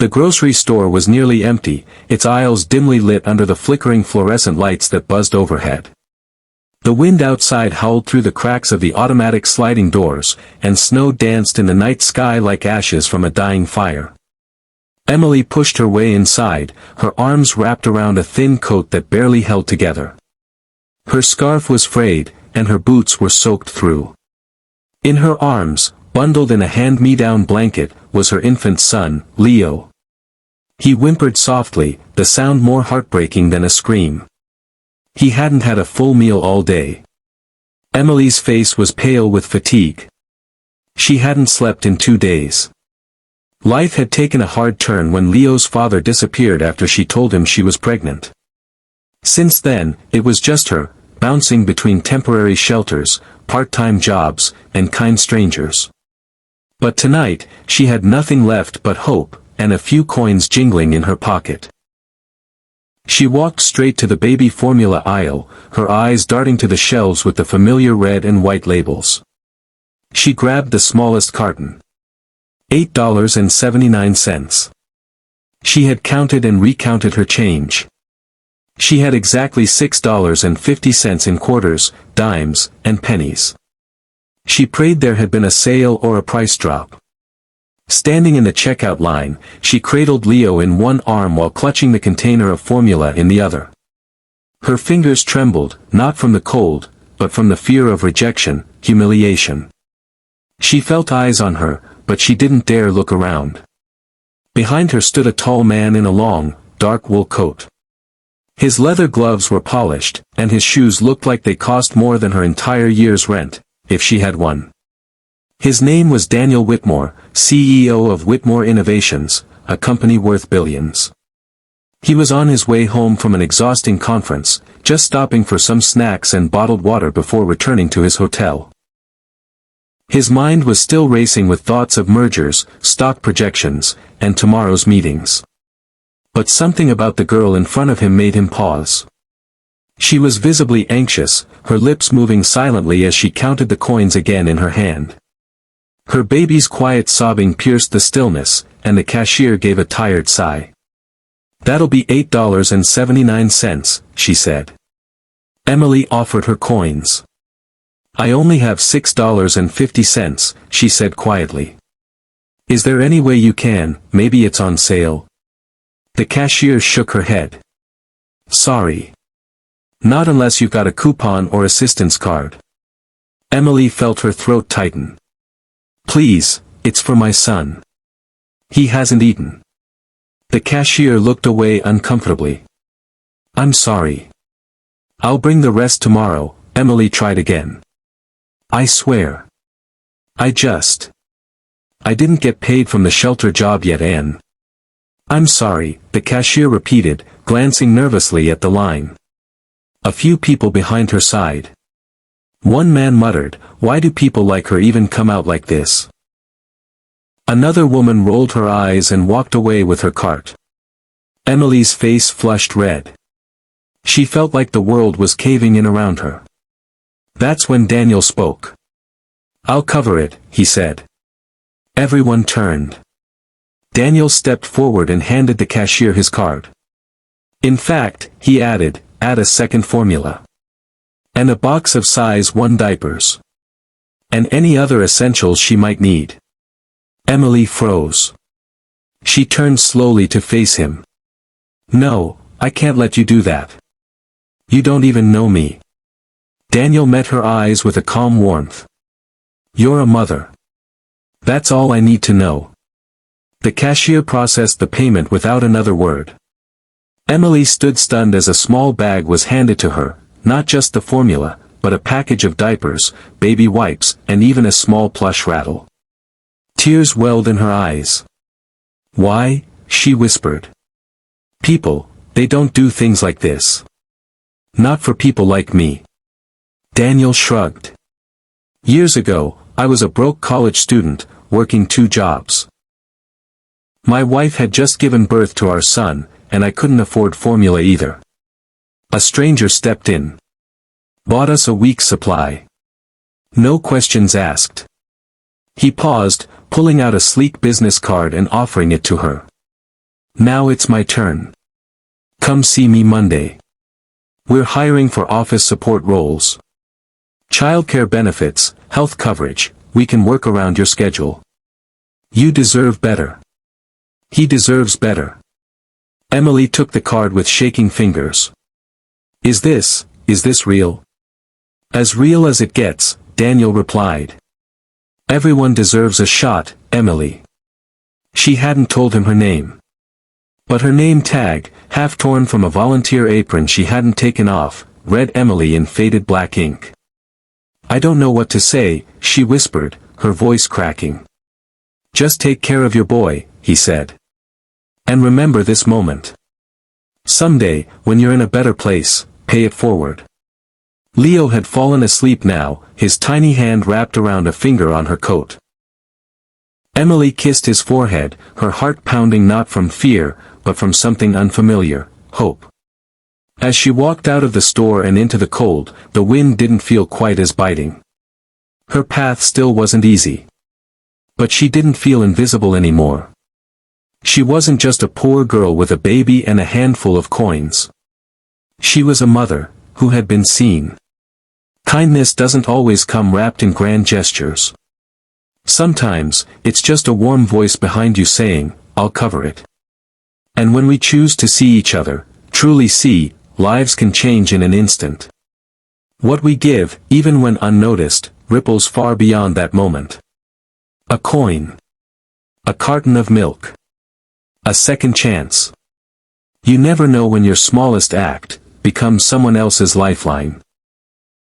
The grocery store was nearly empty, its aisles dimly lit under the flickering fluorescent lights that buzzed overhead. The wind outside howled through the cracks of the automatic sliding doors, and snow danced in the night sky like ashes from a dying fire. Emily pushed her way inside, her arms wrapped around a thin coat that barely held together. Her scarf was frayed, and her boots were soaked through. In her arms, bundled in a hand-me-down blanket, was her infant son, Leo. He whimpered softly, the sound more heartbreaking than a scream. He hadn't had a full meal all day. Emily's face was pale with fatigue. She hadn't slept in 2 days. Life had taken a hard turn when Leo's father disappeared after she told him she was pregnant. Since then, it was just her, bouncing between temporary shelters, part-time jobs, and kind strangers. But tonight, she had nothing left but hope, and a few coins jingling in her pocket. She walked straight to the baby formula aisle, her eyes darting to the shelves with the familiar red and white labels. She grabbed the smallest carton. $8.79. She had counted and recounted her change. She had exactly $6.50 in quarters, dimes, and pennies. She prayed there had been a sale or a price drop. Standing in the checkout line, she cradled Leo in one arm while clutching the container of formula in the other. Her fingers trembled, not from the cold, but from the fear of rejection, humiliation. She felt eyes on her, but she didn't dare look around. Behind her stood a tall man in a long, dark wool coat. His leather gloves were polished, and his shoes looked like they cost more than her entire year's rent, if she had one. His name was Daniel Whitmore, CEO of Whitmore Innovations, a company worth billions. He was on his way home from an exhausting conference, just stopping for some snacks and bottled water before returning to his hotel. His mind was still racing with thoughts of mergers, stock projections, and tomorrow's meetings. But something about the girl in front of him made him pause. She was visibly anxious, her lips moving silently as she counted the coins again in her hand. Her baby's quiet sobbing pierced the stillness, and the cashier gave a tired sigh. "That'll be $8.79, she said. Emily offered her coins. "I only have $6.50, she said quietly. "Is there any way you can, maybe it's on sale?" The cashier shook her head. "Sorry. Not unless you've got a coupon or assistance card." Emily felt her throat tighten. "Please, it's for my son. He hasn't eaten." The cashier looked away uncomfortably. "I'm sorry. I'll bring the rest tomorrow," Emily tried again. "I swear. I didn't get paid from the shelter job yet, Anne." "I'm sorry," the cashier repeated, glancing nervously at the line. A few people behind her sighed. One man muttered, "Why do people like her even come out like this?" Another woman rolled her eyes and walked away with her cart. Emily's face flushed red. She felt like the world was caving in around her. That's when Daniel spoke. "I'll cover it," he said. Everyone turned. Daniel stepped forward and handed the cashier his card. "In fact," he added, "add a second formula. And a box of size 1 diapers. And any other essentials she might need." Emily froze. She turned slowly to face him. "No, I can't let you do that. You don't even know me." Daniel met her eyes with a calm warmth. "You're a mother. That's all I need to know." The cashier processed the payment without another word. Emily stood stunned as a small bag was handed to her, not just the formula, but a package of diapers, baby wipes, and even a small plush rattle. Tears welled in her eyes. "Why?" she whispered. "People, they don't do things like this. Not for people like me." Daniel shrugged. "Years ago, I was a broke college student, working 2 jobs. My wife had just given birth to our son, and I couldn't afford formula either. A stranger stepped in. Bought us a week's supply. No questions asked." He paused, pulling out a sleek business card and offering it to her. Now it's my turn. Come see me Monday. We're hiring for office support roles. Childcare benefits, health coverage, we can work around your schedule. You deserve better. He deserves better. Emily took the card with shaking fingers. Is this real? As real as it gets, Daniel replied. Everyone deserves a shot, Emily. She hadn't told him her name. But her name tag, half torn from a volunteer apron she hadn't taken off, read Emily in faded black ink. I don't know what to say, she whispered, her voice cracking. Just take care of your boy, he said. And remember this moment. Someday, when you're in a better place, pay it forward. Leo had fallen asleep now, his tiny hand wrapped around a finger on her coat. Emily kissed his forehead, her heart pounding not from fear, but from something unfamiliar, hope. As she walked out of the store and into the cold, the wind didn't feel quite as biting. Her path still wasn't easy. But she didn't feel invisible anymore. She wasn't just a poor girl with a baby and a handful of coins. She was a mother, who had been seen. Kindness doesn't always come wrapped in grand gestures. Sometimes, it's just a warm voice behind you saying, I'll cover it. And when we choose to see each other, truly see, lives can change in an instant. What we give, even when unnoticed, ripples far beyond that moment. A coin. A carton of milk. A second chance. You never know when your smallest act becomes someone else's lifeline.